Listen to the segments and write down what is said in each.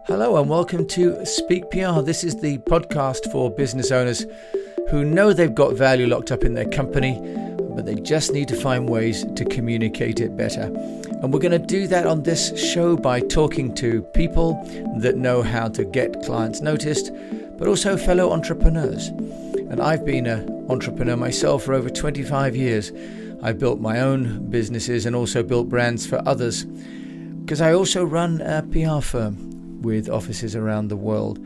Hello and welcome to Speak PR. This is the podcast for business owners who know they've got value locked up in their company, but they just need to find ways to communicate it better. And we're going to do that on this show by talking to people that know how to get clients noticed, but also fellow entrepreneurs. And I've been an entrepreneur myself for over 25 years. I've built my own businesses and also built brands for others, because I also run a PR firm with offices around the world.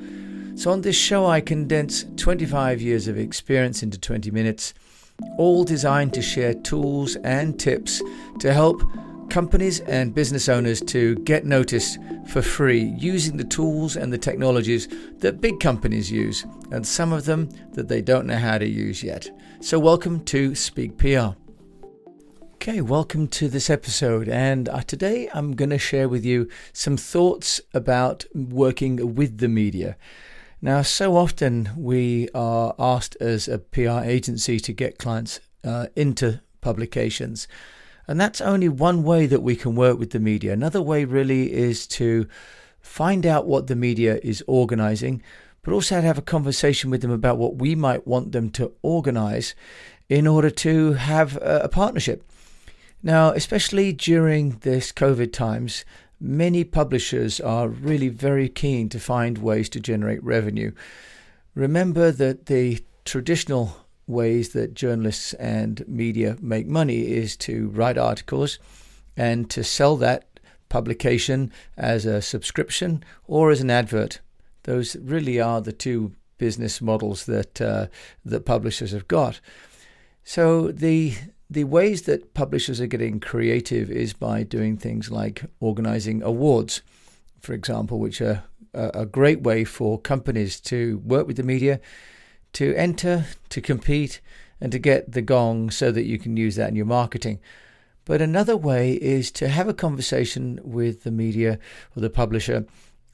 So on this show, I condense 25 years of experience into 20 minutes, all designed to share tools and tips to help companies and business owners to get noticed for free using the tools and the technologies that big companies use, and some of them that they don't know how to use yet. So welcome to Speak PR. Okay, welcome to this episode, and today I'm going to share with you some thoughts about working with the media. Now, so often we are asked as a PR agency to get clients into publications, and that's only one way that we can work with the media. Another way really is to find out what the media is organizing, but also to have a conversation with them about what we might want them to organize in order to have a partnership. Now, especially during this COVID times, many publishers are really very keen to find ways to generate revenue. Remember that the traditional ways that journalists and media make money is to write articles and to sell that publication as a subscription or as an advert. Those really are the two business models that publishers have got. So the ways that publishers are getting creative is by doing things like organizing awards, for example, which are a great way for companies to work with the media, to enter, to compete, and to get the gong so that you can use that in your marketing. But another way is to have a conversation with the media or the publisher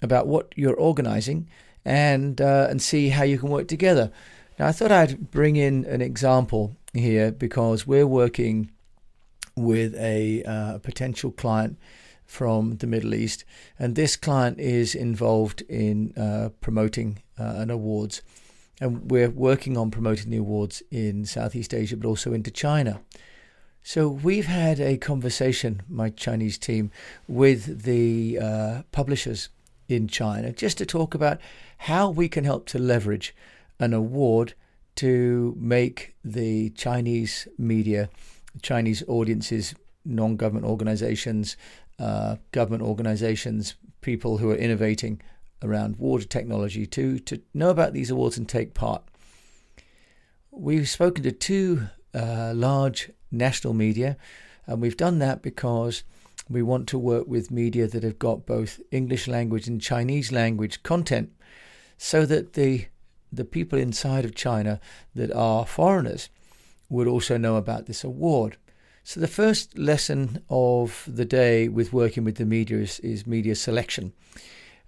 about what you're organizing and see how you can work together. Now, I thought I'd bring in an example here because we're working with a potential client from the Middle East, and this client is involved in promoting an awards, and we're working on promoting the awards in Southeast Asia, but also into China. So we've had a conversation, my Chinese team, with the publishers in China, just to talk about how we can help to leverage an award to make the Chinese media, Chinese audiences, non-government organizations, government organizations, people who are innovating around water technology to know about these awards and take part. We've spoken to two large national media, and we've done that because we want to work with media that have got both English language and Chinese language content, so that the people inside of China that are foreigners would also know about this award. So the first lesson of the day with working with the media is media selection.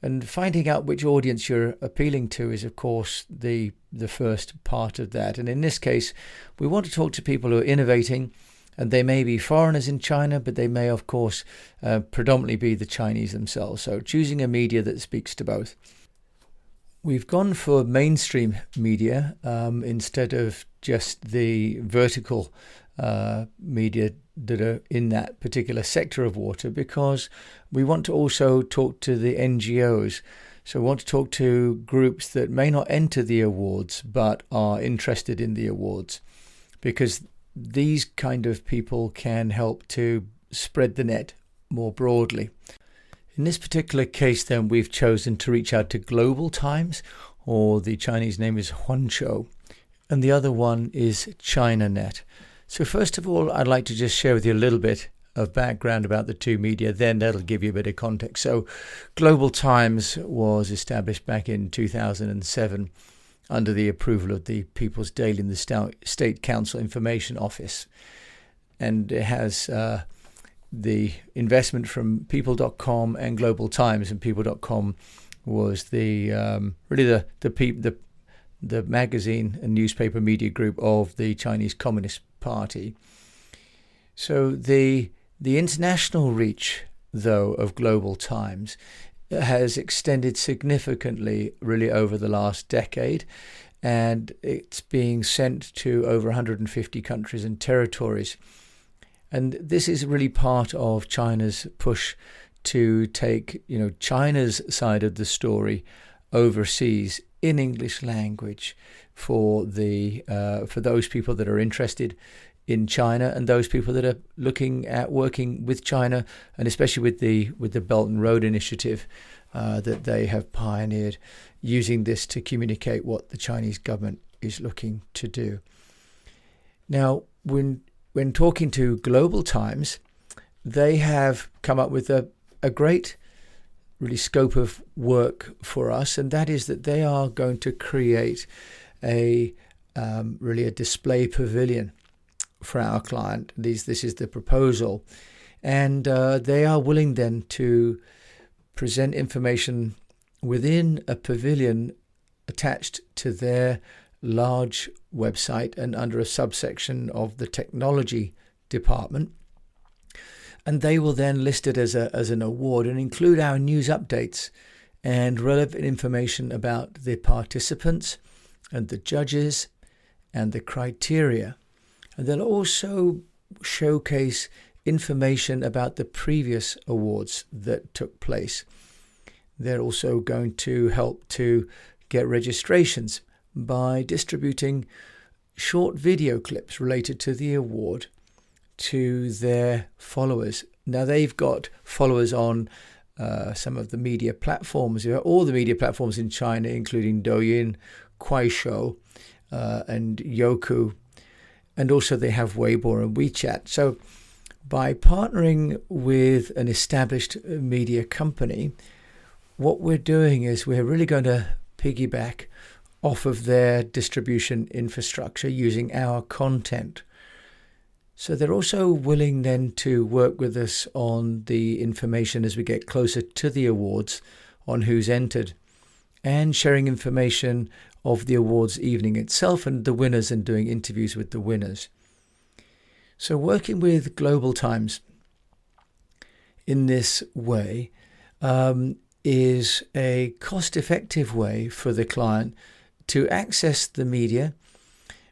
And finding out which audience you're appealing to is, of course, the first part of that. And in this case, we want to talk to people who are innovating, and they may be foreigners in China, but they may, of course, predominantly be the Chinese themselves. So choosing a media that speaks to both. We've gone for mainstream media instead of just the vertical media that are in that particular sector of water, because we want to also talk to the NGOs. So we want to talk to groups that may not enter the awards but are interested in the awards, because these kind of people can help to spread the net more broadly. In this particular case, then, we've chosen to reach out to Global Times, or the Chinese name is Huanzhou, and the other one is ChinaNet. So first of all, I'd like to just share with you a little bit of background about the two media, then that'll give you a bit of context. So Global Times was established back in 2007 under the approval of the People's Daily and the State Council Information Office, and it has the investment from People.com and Global Times, and People.com was the really the magazine and newspaper media group of the Chinese Communist Party. So the international reach, though, of Global Times has extended significantly really over the last decade, and it's being sent to over 150 countries and territories. And this is really part of China's push to take, China's side of the story overseas in English language for those people that are interested in China and those people that are looking at working with China, and especially with the Belt and Road Initiative that they have pioneered, using this to communicate what the Chinese government is looking to do. Now, when talking to Global Times, they have come up with a great really scope of work for us, and that is that they are going to create a display pavilion for our client. This is the proposal, and they are willing then to present information within a pavilion attached to their large website and under a subsection of the technology department. And they will then list it as an award and include our news updates and relevant information about the participants and the judges and the criteria. And they'll also showcase information about the previous awards that took place. They're also going to help to get registrations by distributing short video clips related to the award to their followers. Now, they've got followers on some of the media platforms, all the media platforms in China, including Douyin, Kuaishou, and Youku. And also they have Weibo and WeChat. So by partnering with an established media company, what we're doing is we're really going to piggyback off of their distribution infrastructure using our content. So they're also willing then to work with us on the information as we get closer to the awards on who's entered, and sharing information of the awards evening itself and the winners, and doing interviews with the winners. So working with Global Times in this way is a cost-effective way for the client to access the media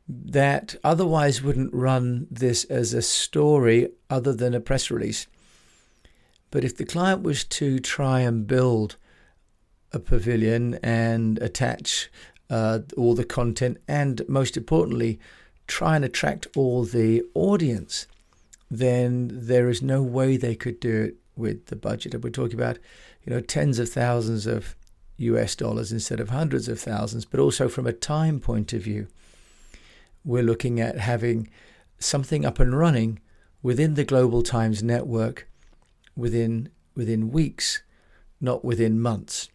that otherwise wouldn't run this as a story other than a press release. But if the client was to try and build a pavilion and attach all the content, and most importantly, try and attract all the audience, then there is no way they could do it with the budget. And we're talking about, tens of thousands of US dollars instead of hundreds of thousands. But also from a time point of view, we're looking at having something up and running within the Global Times network within weeks, not within months.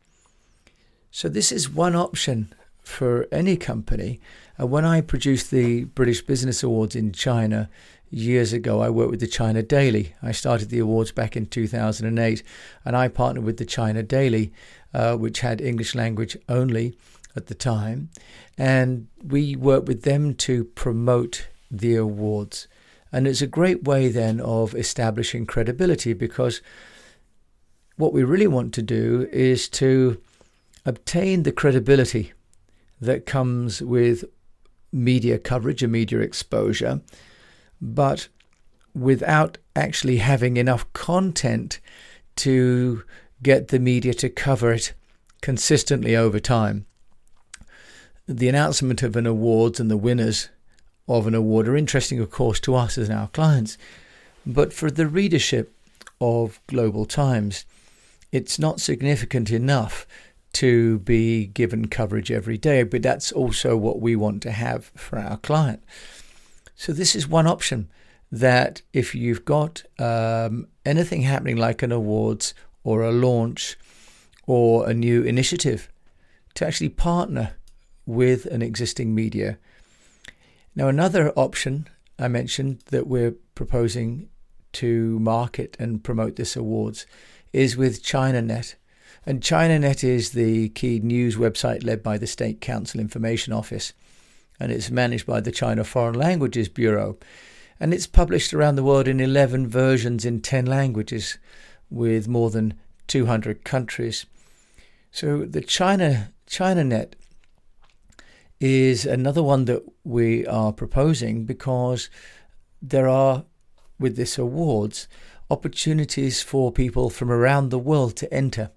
So this is one option for any company. When I produced the British Business Awards in China years ago, I worked with the China Daily. I started the awards back in 2008, and I partnered with the China Daily, which had English language only at the time. And we worked with them to promote the awards. And it's a great way then of establishing credibility, because what we really want to do is to obtain the credibility that comes with media coverage and media exposure, but without actually having enough content to get the media to cover it consistently over time. The announcement of an award and the winners of an award are interesting, of course, to us as our clients, but for the readership of Global Times, it's not significant enough to be given coverage every day, but that's also what we want to have for our client. So this is one option, that if you've got anything happening like an awards or a launch or a new initiative, to actually partner with an existing media. Now, another option I mentioned that we're proposing to market and promote this awards is with ChinaNet. And ChinaNet is the key news website led by the State Council Information Office, and it's managed by the China Foreign Languages Bureau. And it's published around the world in 11 versions in 10 languages, with more than 200 countries. So the ChinaNet is another one that we are proposing because there are, with this awards, opportunities for people from around the world to enter.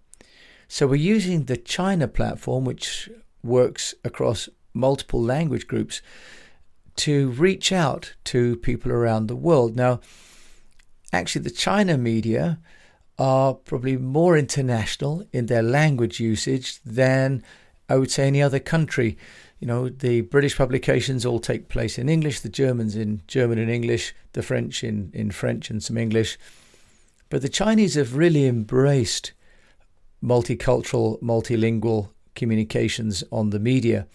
So we're using the China platform, which works across multiple language groups, to reach out to people around the world. Now, actually, the China media are probably more international in their language usage than, I would say, any other country. You know, the British publications all take place in English, the Germans in German and English, the French in French and some English. But the Chinese have really embraced multicultural, multilingual communications on the media.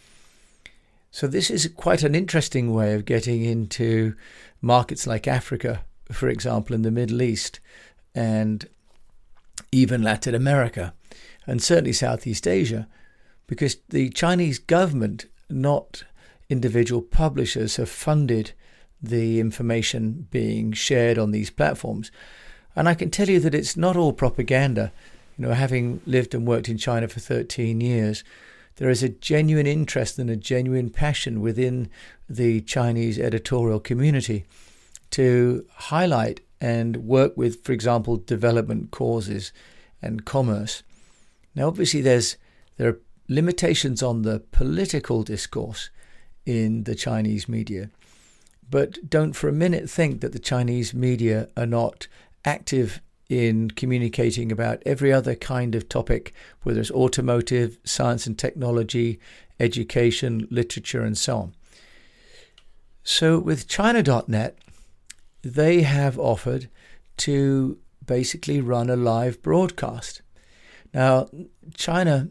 So this is quite an interesting way of getting into markets like Africa, for example, in the Middle East, and even Latin America, and certainly Southeast Asia, because the Chinese government, not individual publishers, have funded the information being shared on these platforms. And I can tell you that it's not all propaganda. You know, having lived and worked in China for 13 years, there is a genuine interest and a genuine passion within the Chinese editorial community to highlight and work with, for example, development causes and commerce. Now, obviously, there are limitations on the political discourse in the Chinese media, but don't for a minute think that the Chinese media are not active in communicating about every other kind of topic, whether it's automotive, science and technology, education, literature, and so on. So with China.net, they have offered to basically run a live broadcast. Now, China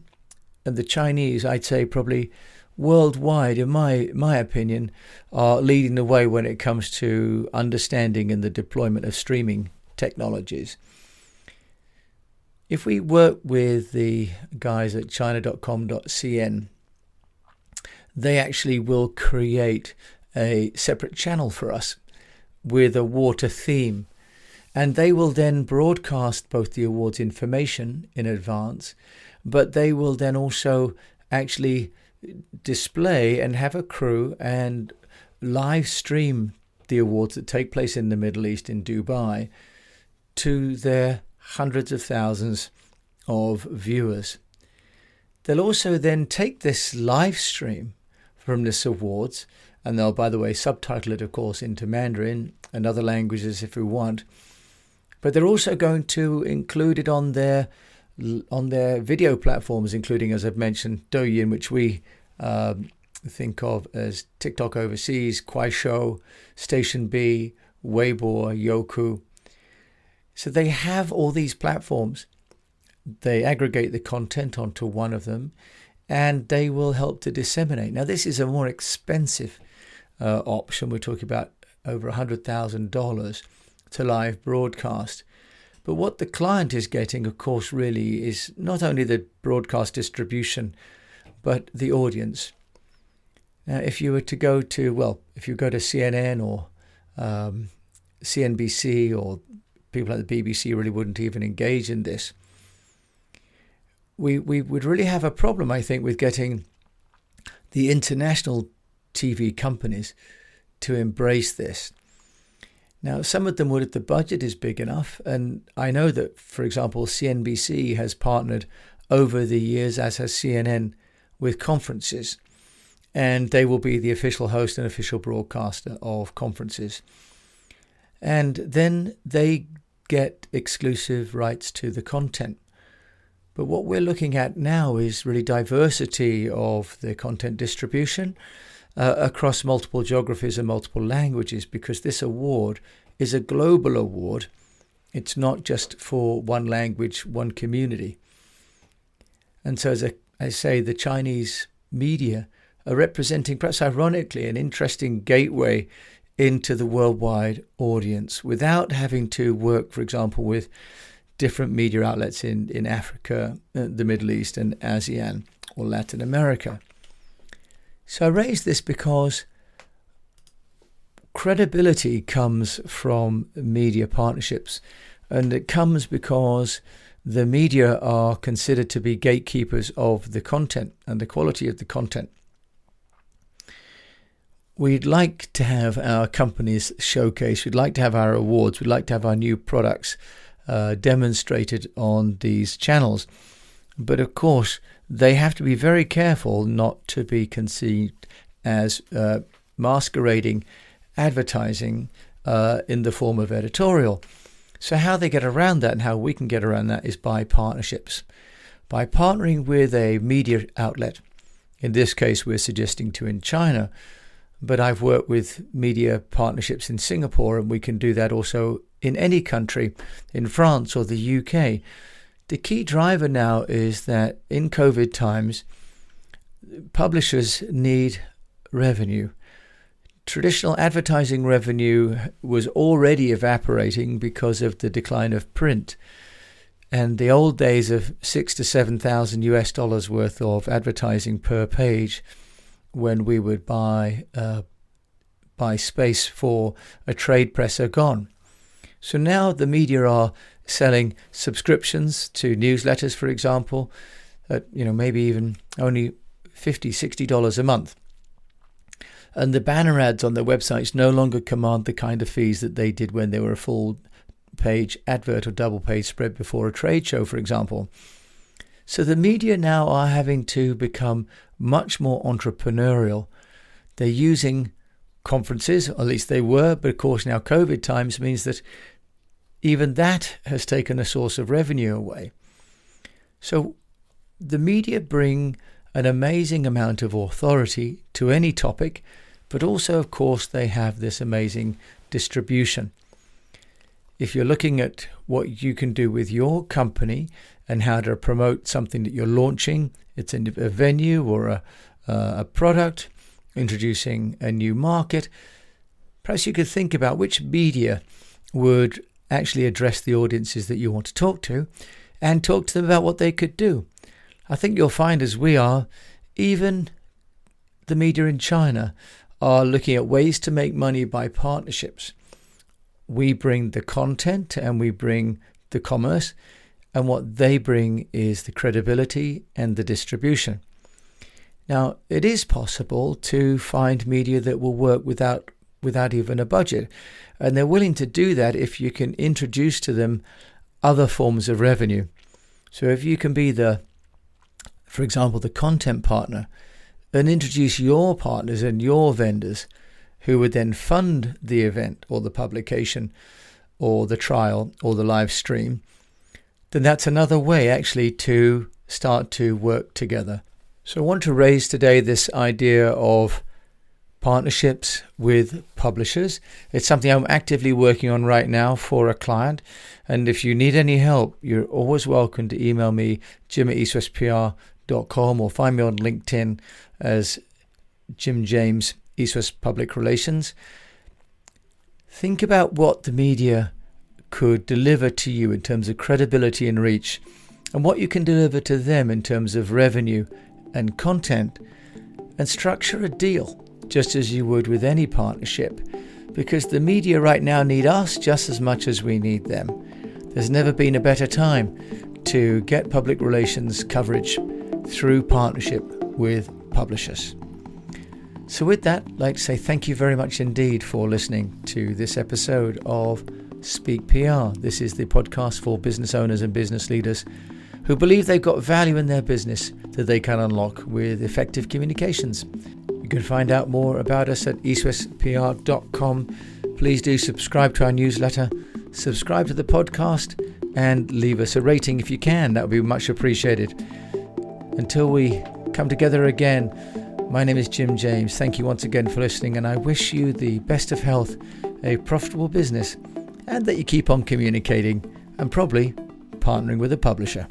and the Chinese, I'd say probably worldwide, in my opinion, are leading the way when it comes to understanding and the deployment of streaming technologies. If we work with the guys at china.com.cn, they actually will create a separate channel for us with a water theme, and they will then broadcast both the awards information in advance, but they will then also actually display and have a crew and live stream the awards that take place in the Middle East, in Dubai, to their hundreds of thousands of viewers. They'll also then take this live stream from this awards, and they'll, by the way, subtitle it, of course, into Mandarin and other languages if we want. But they're also going to include it on their video platforms, including, as I've mentioned, Douyin, which we think of as TikTok overseas, Kuaishou, Station B, Weibo, Youku. So they have all these platforms. They aggregate the content onto one of them, and they will help to disseminate. Now, this is a more expensive option. We're talking about over $100,000 to live broadcast. But what the client is getting, of course, really is not only the broadcast distribution, but the audience. Now, if you were to go to, if you go to CNN or CNBC, or people like the BBC really wouldn't even engage in this, we would really have a problem, I think, with getting the international TV companies to embrace this. Now, some of them would if the budget is big enough. And I know that, for example, CNBC has partnered over the years, as has CNN, with conferences. And they will be the official host and official broadcaster of conferences. And then they get exclusive rights to the content. But what we're looking at now is really diversity of the content distribution across multiple geographies and multiple languages, because this award is a global award. It's not just for one language, one community. And so, as I say, the Chinese media are representing, perhaps ironically, an interesting gateway into the worldwide audience without having to work, for example, with different media outlets in Africa, the Middle East, and ASEAN or Latin America. So I raise this because credibility comes from media partnerships, and it comes because the media are considered to be gatekeepers of the content and the quality of the content. We'd like to have our companies showcased. We'd like to have our awards. We'd like to have our new products demonstrated on these channels. But of course, they have to be very careful not to be conceived as masquerading advertising in the form of editorial. So how they get around that and how we can get around that is by partnerships. By partnering with a media outlet. In this case, we're suggesting to in China. But I've worked with media partnerships in Singapore, and we can do that also in any country, in France or the UK. The key driver now is that in COVID times, publishers need revenue. Traditional advertising revenue was already evaporating because of the decline of print. And the old days of $6,000 to $7,000 worth of advertising per page, when we would buy space for a trade press, are gone. So now the media are selling subscriptions to newsletters, for example, at maybe even only $50, $60 a month. And the banner ads on their websites no longer command the kind of fees that they did when they were a full page advert or double page spread before a trade show, for example. So the media now are having to become much more entrepreneurial. They're using conferences, or at least they were, but of course now COVID times means that even that has taken a source of revenue away. So the media bring an amazing amount of authority to any topic, but also, of course, they have this amazing distribution. If you're looking at what you can do with your company and how to promote something that you're launching, it's in a venue or a product, introducing a new market, perhaps you could think about which media would actually address the audiences that you want to talk to and talk to them about what they could do. I think you'll find, as we are, even the media in China are looking at ways to make money by partnerships. We bring the content and we bring the commerce, and what they bring is the credibility and the distribution. Now, it is possible to find media that will work without even a budget, and they're willing to do that if you can introduce to them other forms of revenue. So if you can be for example, the content partner, and introduce your partners and your vendors who would then fund the event or the publication or the trial or the live stream, then that's another way actually to start to work together. So I want to raise today this idea of partnerships with publishers. It's something I'm actively working on right now for a client. And if you need any help, you're always welcome to email me, jim@eastwestpr.com, or find me on LinkedIn as Jim James, East West Public Relations. Think about what the media could deliver to you in terms of credibility and reach, and what you can deliver to them in terms of revenue and content, and structure a deal just as you would with any partnership, because the media right now need us just as much as we need them. There's never been a better time to get public relations coverage through partnership with publishers. So with that, I'd like to say thank you very much indeed for listening to this episode of Speak PR. This is the podcast for business owners and business leaders who believe they've got value in their business that they can unlock with effective communications. You can find out more about us at eastwestpr.com. Please do subscribe to our newsletter, subscribe to the podcast, and leave us a rating if you can. That would be much appreciated. Until we come together again, my name is Jim James. Thank you once again for listening, and I wish you the best of health, a profitable business, and that you keep on communicating and probably partnering with a publisher.